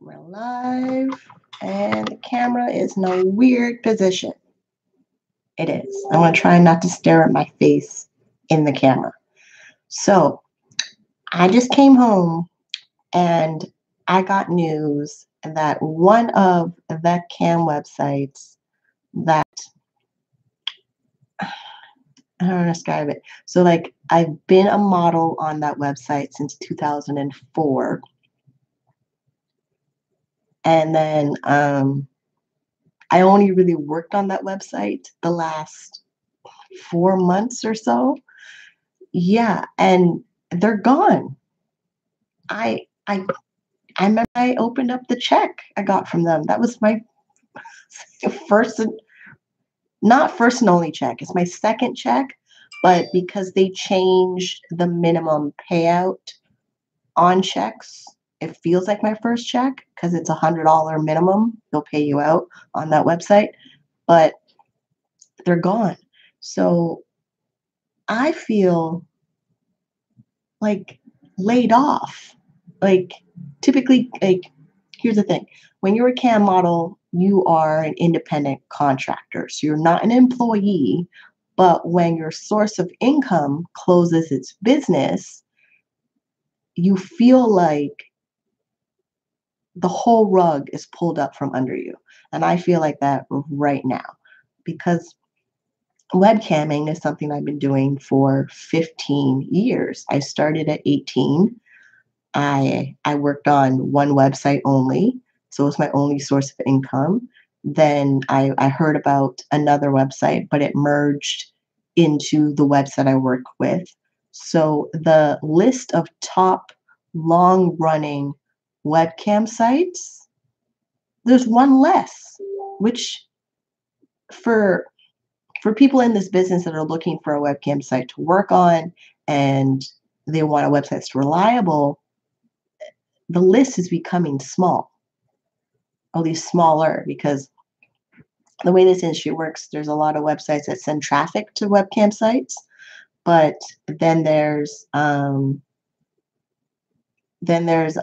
We're live, and the camera is in a weird position. It is. I'm going to try not to stare at my face in the camera. So, I just came home and I got news that one of the cam websites that I don't know how to describe it. So, like, I've been a model on that website since 2004. And then I only really worked on that website the last 4 months or so. Yeah, and they're gone. I I I remember I opened up the check I got from them. That was my first and not first and only check. It's my second check, but because they changed the minimum payout on checks, it feels like my first check because it's $100 minimum they'll pay you out on that website, but they're gone. So I feel like laid off. Like typically, like here's the thing: when you're a cam model, you are an independent contractor, so you're not an employee. But when your source of income closes its business, you feel like the whole rug is pulled up from under you. And I feel like that right now because webcamming is something I've been doing for 15 years. I started at 18. I worked on one website only, so it was my only source of income. Then I heard about another website, but it merged into the website I work with. So the list of top long running webcam sites, there's one less, which for for people in this business that are looking for a webcam site to work on and they want a website that's reliable, the list is becoming small, at least smaller, because the way this industry works, there's a lot of websites that send traffic to webcam sites, but then then there's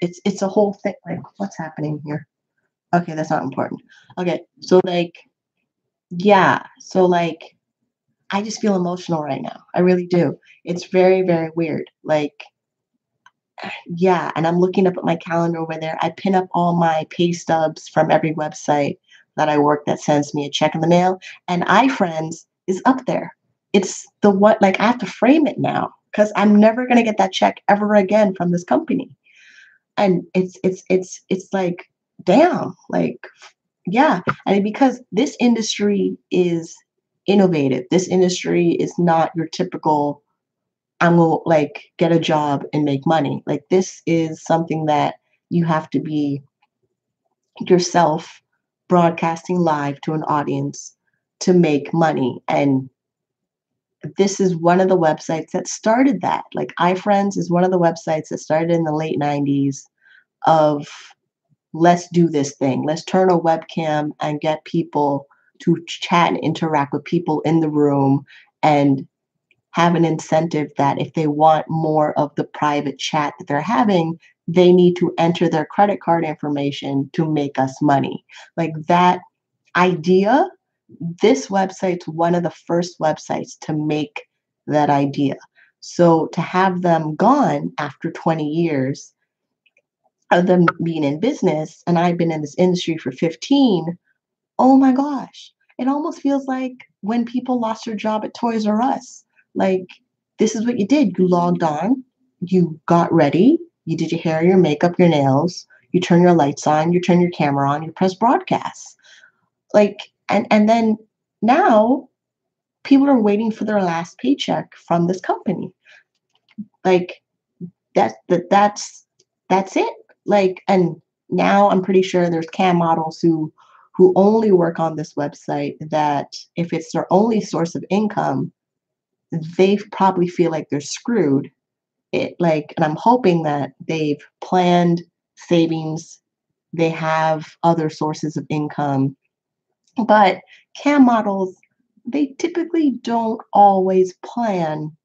it's a whole thing. Like, what's happening here? Okay, that's not important. Okay, so like, yeah, so like, I just feel emotional right now. I really do. It's very, very weird. Like, yeah, and I'm looking up at my calendar over there. I pin up all my pay stubs from every website that I work that sends me a check in the mail, and ifriends is up there. It's the what like I have to frame it now because I'm never gonna get that check ever again from this company. And it's like, damn, like yeah. And because this industry is innovative. This industry is not your typical I'm gonna like get a job and make money. Like this is something that you have to be yourself broadcasting live to an audience to make money. And this is one of the websites that started that. Like iFriends is one of the websites that started in the late 90s of let's do this thing. Let's turn a webcam and get people to chat and interact with people in the room and have an incentive that if they want more of the private chat that they're having, they need to enter their credit card information to make us money. Like that idea, this website's one of the first websites to make that idea. So to have them gone after 20 years of them being in business, and I've been in this industry for 15, oh my gosh, it almost feels like when people lost their job at Toys R Us. Like, this is what you did. You logged on, you got ready, you did your hair, your makeup, your nails, you turn your lights on, you turn your camera on, you press broadcast. Like, and then now people are waiting for their last paycheck from this company. Like, that's it. Like, and now I'm pretty sure there's cam models who only work on this website that if it's their only source of income, they probably feel like they're screwed. It like, and I'm hoping that they've planned savings, they have other sources of income. But cam models, they typically don't always plan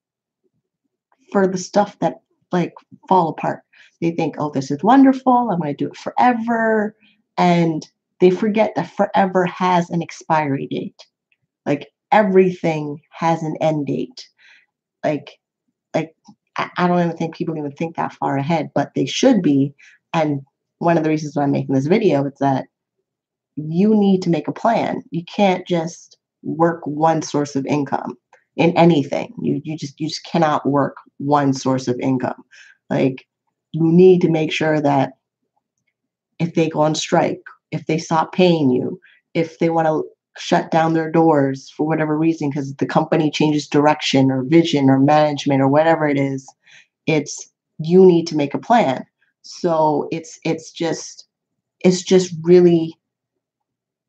for the stuff that like fall apart. They think, oh, this is wonderful. I'm going to do it forever. And they forget that forever has an expiry date. Like everything has an end date. Like, I don't even think people even think that far ahead, but they should be. And one of the reasons why I'm making this video is that you need to make a plan. You can't just work one source of income in anything. You just cannot work one source of income. Like you need to make sure that if they go on strike, if they stop paying you, if they want to shut down their doors for whatever reason because the company changes direction or vision or management or whatever it is, it's you need to make a plan. So it's just really,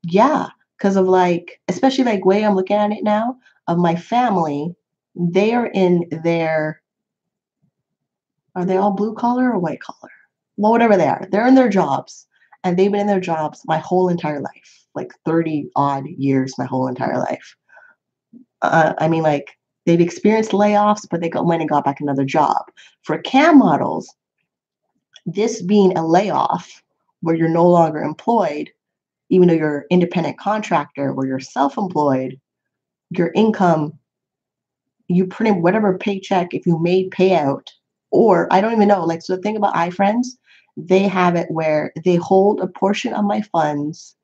yeah, because of like, especially like way I'm looking at it now of my family, they are in their, are they all blue collar or white collar? Well, whatever they are, they're in their jobs and they've been in their jobs my whole entire life, like 30 odd years, my whole entire life. I mean, like they've experienced layoffs, but went and got back another job. For cam models, this being a layoff where you're no longer employed, even though you're independent contractor where you're self-employed, your income, you put in whatever paycheck, if you made payout, or I don't even know. Like, so the thing about ifriends, they have it where they hold a portion of my funds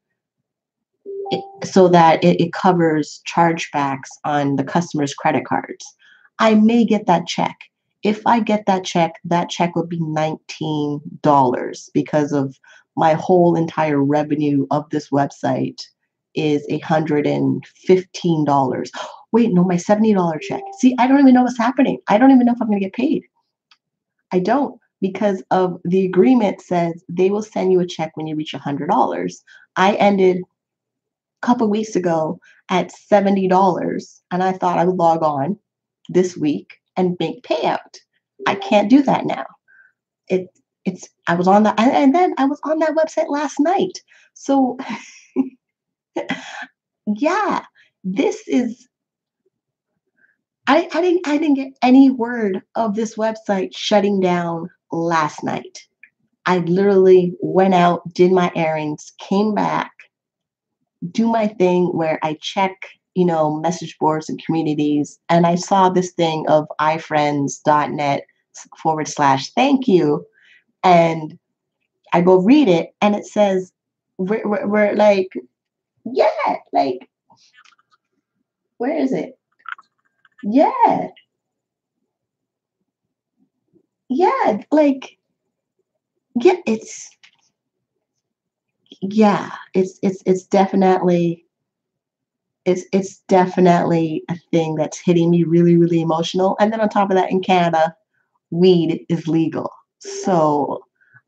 so that it covers chargebacks on the customer's credit cards. I may get that check. If I get that check would be $19 because of my whole entire revenue of this website is $115. Wait, no, my $70 check. See, I don't even know what's happening. I don't even know if I'm going to get paid. I don't because of the agreement says they will send you a check when you reach $100. I ended couple weeks ago at $70 and I thought I would log on this week and make payout. I can't do that now. It it's I was on that and then I was on that website last night. So yeah, this is I didn't get any word of this website shutting down last night. I literally went out, did my errands, came back, do my thing where I check, message boards and communities. And I saw this thing of ifriends.net/thank you. And I go read it and it says, we're like, yeah, like, where is it? Yeah, yeah, like, yeah, it's definitely, it's definitely a thing that's hitting me really, really emotional. And then on top of that, in Canada, weed is legal. So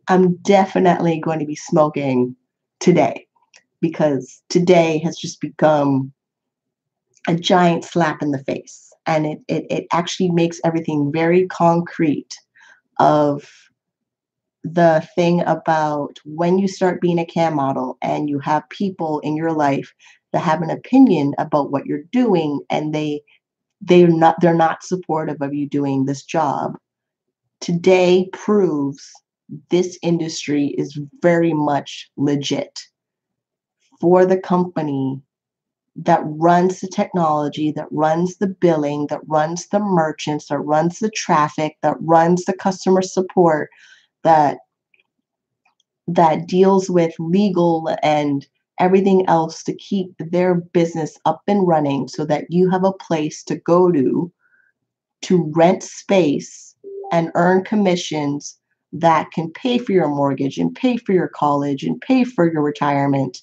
I'm definitely going to be smoking today because today has just become a giant slap in the face. And it actually makes everything very concrete of the thing about when you start being a cam model and you have people in your life that have an opinion about what you're doing and they're not supportive of you doing this job. Today proves this industry is very much legit for the company that runs the technology, that runs the billing, that runs the merchants, that runs the traffic, that runs the customer support, that that deals with legal and everything else to keep their business up and running so that you have a place to go to rent space and earn commissions that can pay for your mortgage and pay for your college and pay for your retirement.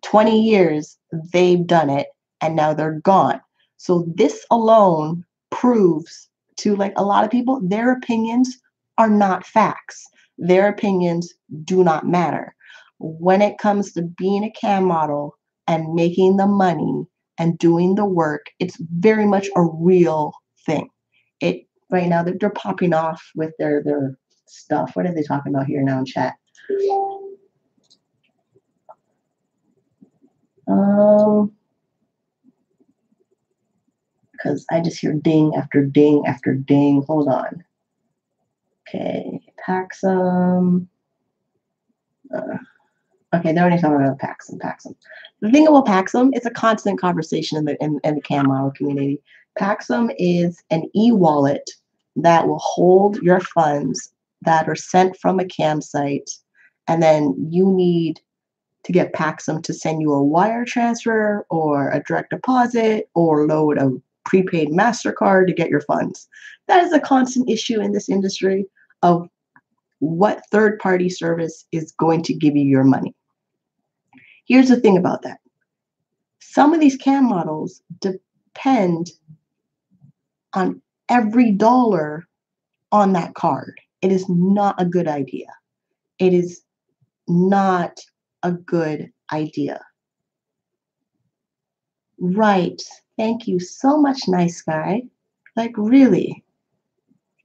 20 years they've done it and now they're gone. So this alone proves to like a lot of people, their opinions are not facts. Their opinions do not matter. When it comes to being a cam model and making the money and doing the work, it's very much a real thing. It right now they're popping off with their stuff. What are they talking about here now in chat? Um, because I just hear ding after ding after ding. Hold on. Okay, Taksim. Okay, they're only talking about Taksim. Taksim. The thing about Taksim, it's a constant conversation in the cam model community. Taksim is an e-wallet that will hold your funds that are sent from a cam site, and then you need to get Paxum to send you a wire transfer or a direct deposit or load a prepaid MasterCard to get your funds. That is a constant issue in this industry of what third party service is going to give you your money. Here's the thing about that. Some of these cam models depend on every dollar on that card. It is not a good idea. It is not a good idea. Right. Thank you so much, nice guy. Like, really?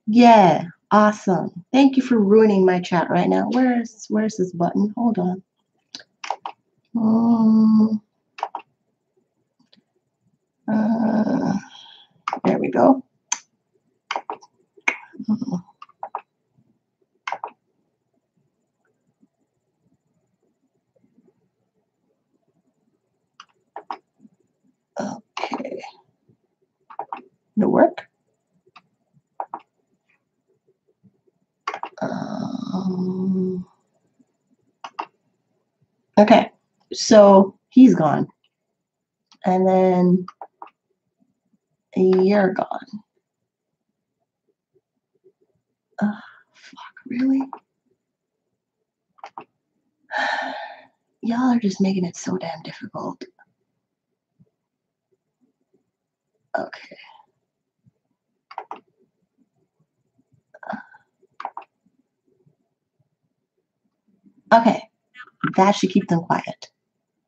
Yeah. Awesome. Thank you for ruining my chat right now. Where's this button? Hold on. Uh, there we go. Okay. It'll work. Okay. So he's gone. And then you're gone. Fuck, really? Y'all are just making it so damn difficult. Okay. Okay. That should keep them quiet.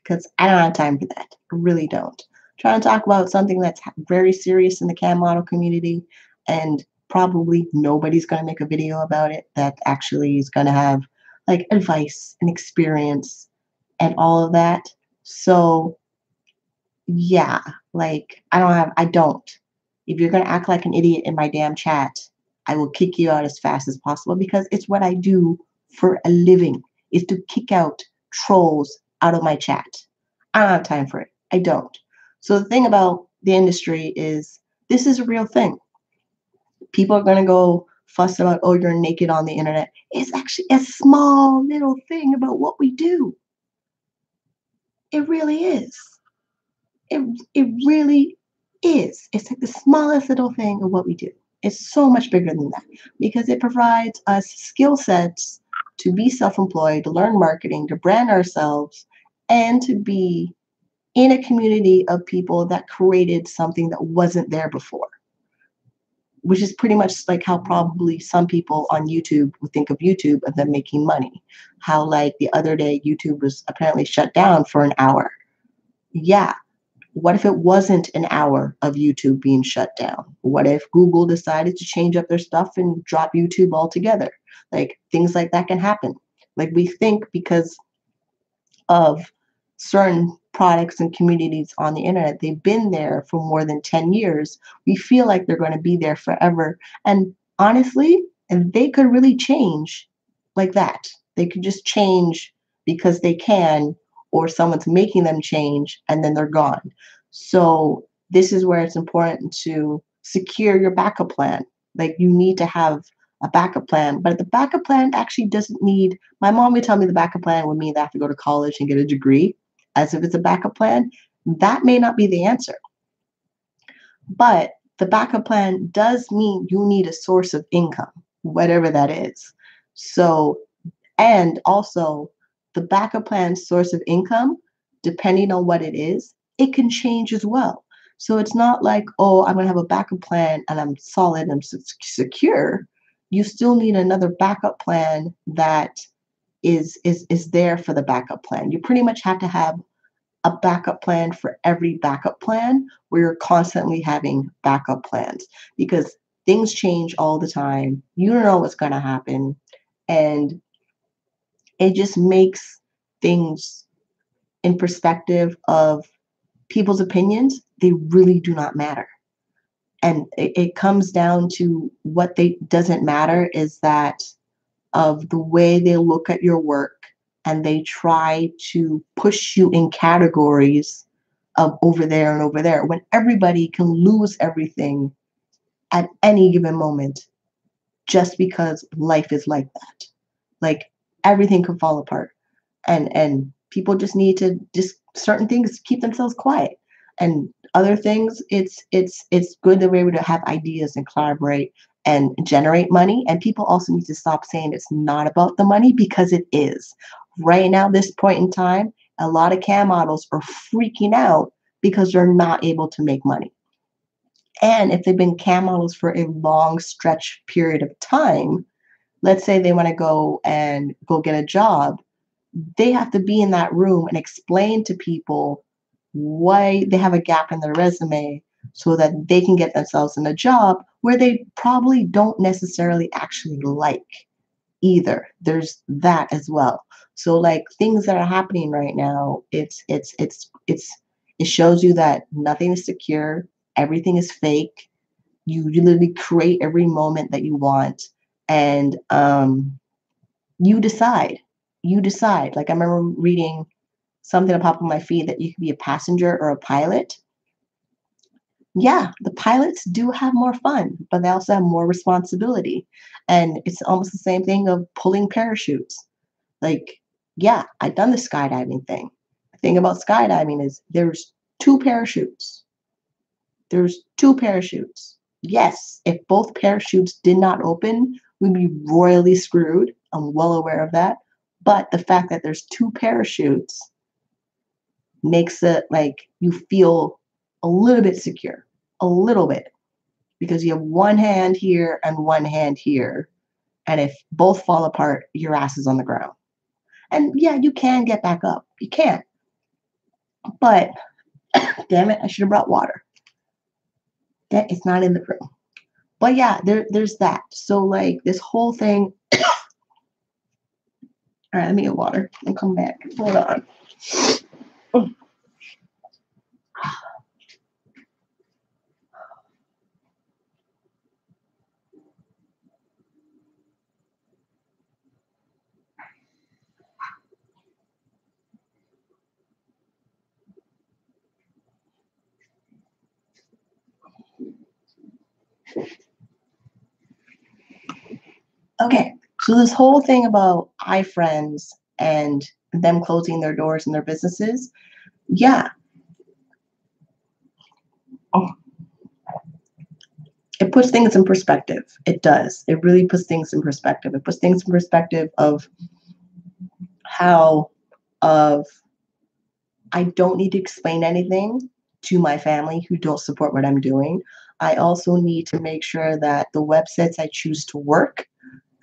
Because I don't have time for that. I really don't. I'm trying to talk about something that's very serious in the cam model community, and probably nobody's going to make a video about it that actually is going to have like advice and experience and all of that. So yeah, like I don't. If you're going to act like an idiot in my damn chat, I will kick you out as fast as possible because it's what I do for a living, is to kick out trolls out of my chat. I don't have time for it. I don't. So the thing about the industry is this is a real thing. People are going to go fuss about, oh, you're naked on the internet. It's actually a small little thing about what we do. It really is. It really is. It's like the smallest little thing of what we do. It's so much bigger than that because it provides us skill sets to be self-employed, to learn marketing, to brand ourselves, and to be in a community of people that created something that wasn't there before, which is pretty much like how probably some people on YouTube would think of YouTube of them making money. How like the other day, YouTube was apparently shut down for an hour. Yeah. What if it wasn't an hour of YouTube being shut down? What if Google decided to change up their stuff and drop YouTube altogether? Like things like that can happen. Like we think because of certain products and communities on the internet, they've been there for more than 10 years. We feel like they're going to be there forever. And honestly, and they could really change like that. They could just change because they can, or someone's making them change and then they're gone. So this is where it's important to secure your backup plan. Like you need to have a backup plan, but the backup plan actually doesn't need, my mom would tell me the backup plan would mean they have to go to college and get a degree as if it's a backup plan. That may not be the answer. But the backup plan does mean you need a source of income, whatever that is. So, and also the backup plan source of income, depending on what it is, it can change as well. So it's not like, oh, I'm going to have a backup plan and I'm solid and secure. You still need another backup plan that is there for the backup plan. You pretty much have to have a backup plan for every backup plan where you're constantly having backup plans because things change all the time. You don't know what's going to happen. And it just makes things in perspective of people's opinions. They really do not matter. And it comes down to what they doesn't matter is that of the way they look at your work, and they try to push you in categories of over there and over there when everybody can lose everything at any given moment just because life is like that. Like everything can fall apart, and people just need to just certain things keep themselves quiet, and other things it's good that we're able to have ideas and collaborate and generate money. And people also need to stop saying it's not about the money, because it is. Right now, this point in time, a lot of cam models are freaking out because they're not able to make money. And if they've been cam models for a long stretch period of time, let's say they want to go and go get a job, they have to be in that room and explain to people why they have a gap in their resume so that they can get themselves in a job where they probably don't necessarily actually like either. There's that as well. So like things that are happening right now, it shows you that nothing is secure, everything is fake. You literally create every moment that you want, and you decide. You decide. Like I remember reading something that popped on my feed that you could be a passenger or a pilot. Yeah, the pilots do have more fun, but they also have more responsibility. And it's almost the same thing of pulling parachutes. Like, yeah, I've done the skydiving thing. The thing about skydiving is there's two parachutes. There's two parachutes. Yes, if both parachutes did not open, we'd be royally screwed. I'm well aware of that. But the fact that there's two parachutes makes it like you feel a little bit secure, a little bit, because you have one hand here and one hand here. And if both fall apart, your ass is on the ground. And yeah, you can get back up. You can. But damn it, I should have brought water. That it's not in the room. But yeah, there's that. So like this whole thing. All right, let me get water and come back. Hold on. Okay, so this whole thing about ifriends and them closing their doors and their businesses, yeah, it puts things in perspective. It does. It really puts things in perspective. It puts things in perspective of how of I don't need to explain anything to my family who don't support what I'm doing. I also need to make sure that the websites I choose to work,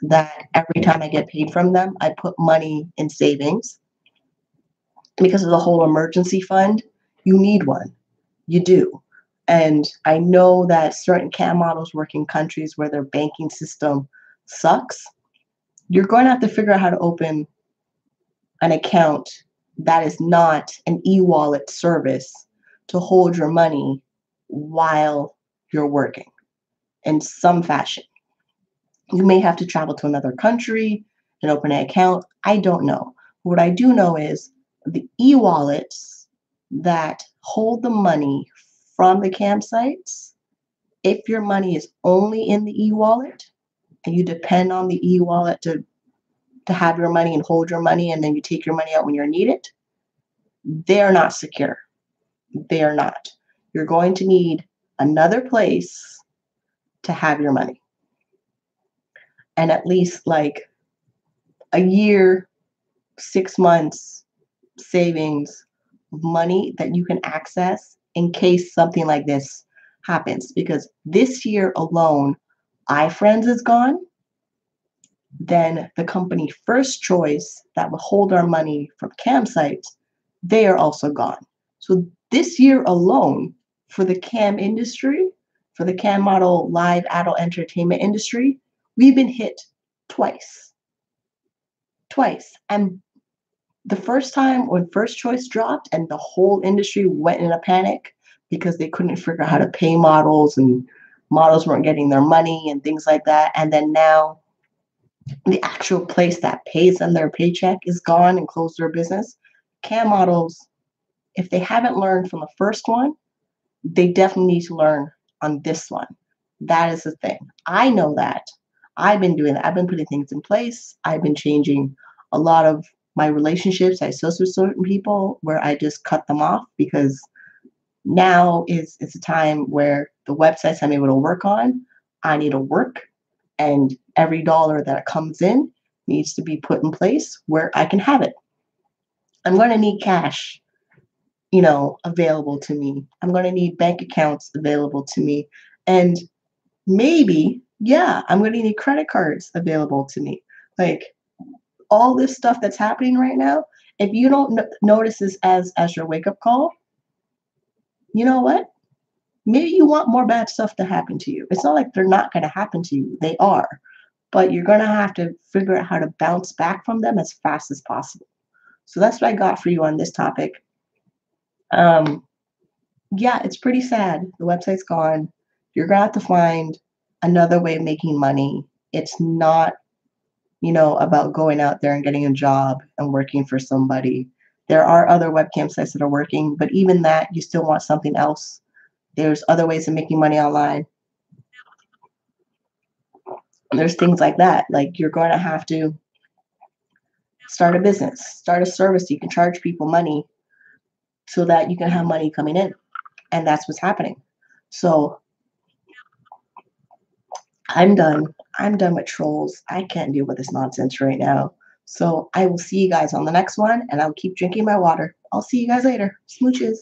that every time I get paid from them, I put money in savings. Because of the whole emergency fund, you need one. You do. And I know that certain CAM models work in countries where their banking system sucks. You're going to have to figure out how to open an account that is not an e-wallet service to hold your money while you're working in some fashion. You may have to travel to another country and open an account. I don't know. What I do know is the e-wallets that hold the money from the campsites, if your money is only in the e-wallet and you depend on the e-wallet to have your money and hold your money, and then you take your money out when you need it, they're not secure. They are not. You're going to need another place to have your money. And at least like a year, 6 months savings of money that you can access in case something like this happens. Because this year alone, iFriends is gone. Then the company First Choice that will hold our money from campsites, they are also gone. So this year alone, for the cam industry, for the cam model live adult entertainment industry, we've been hit twice. Twice. And the first time when First Choice dropped and the whole industry went in a panic because they couldn't figure out how to pay models and models weren't getting their money and things like that. And then now The actual place that pays them their paycheck is gone and closed their business. Cam models, if they haven't learned from the first one, they definitely need to learn on this one. That is the thing. I know that. I've been doing that. I've been putting things in place. I've been changing a lot of my relationships I associate with certain people where I just cut them off because now is it's a time where the websites I'm able to work on, I need to work, and every dollar that comes in needs to be put in place where I can have it. I'm going to need cash, available to me. I'm going to need bank accounts available to me. And maybe, yeah, I'm going to need credit cards available to me. Like all this stuff that's happening right now, if you don't notice this as your wake up call, you know what? Maybe you want more bad stuff to happen to you. It's not like they're not going to happen to you. They are. But you're going to have to figure out how to bounce back from them as fast as possible. So that's what I got for you on this topic. Um, yeah, it's pretty sad. The website's gone. You're going to have to find another way of making money. It's not, about going out there and getting a job and working for somebody. There are other webcam sites that are working, but even that, you still want something else. There's other ways of making money online. There's things like that. Like you're going to have to start a business, start a service. You can charge people money so that you can have money coming in. And that's what's happening. So I'm done. I'm done with trolls. I can't deal with this nonsense right now. So I will see you guys on the next one and I'll keep drinking my water. I'll see you guys later. Smooches.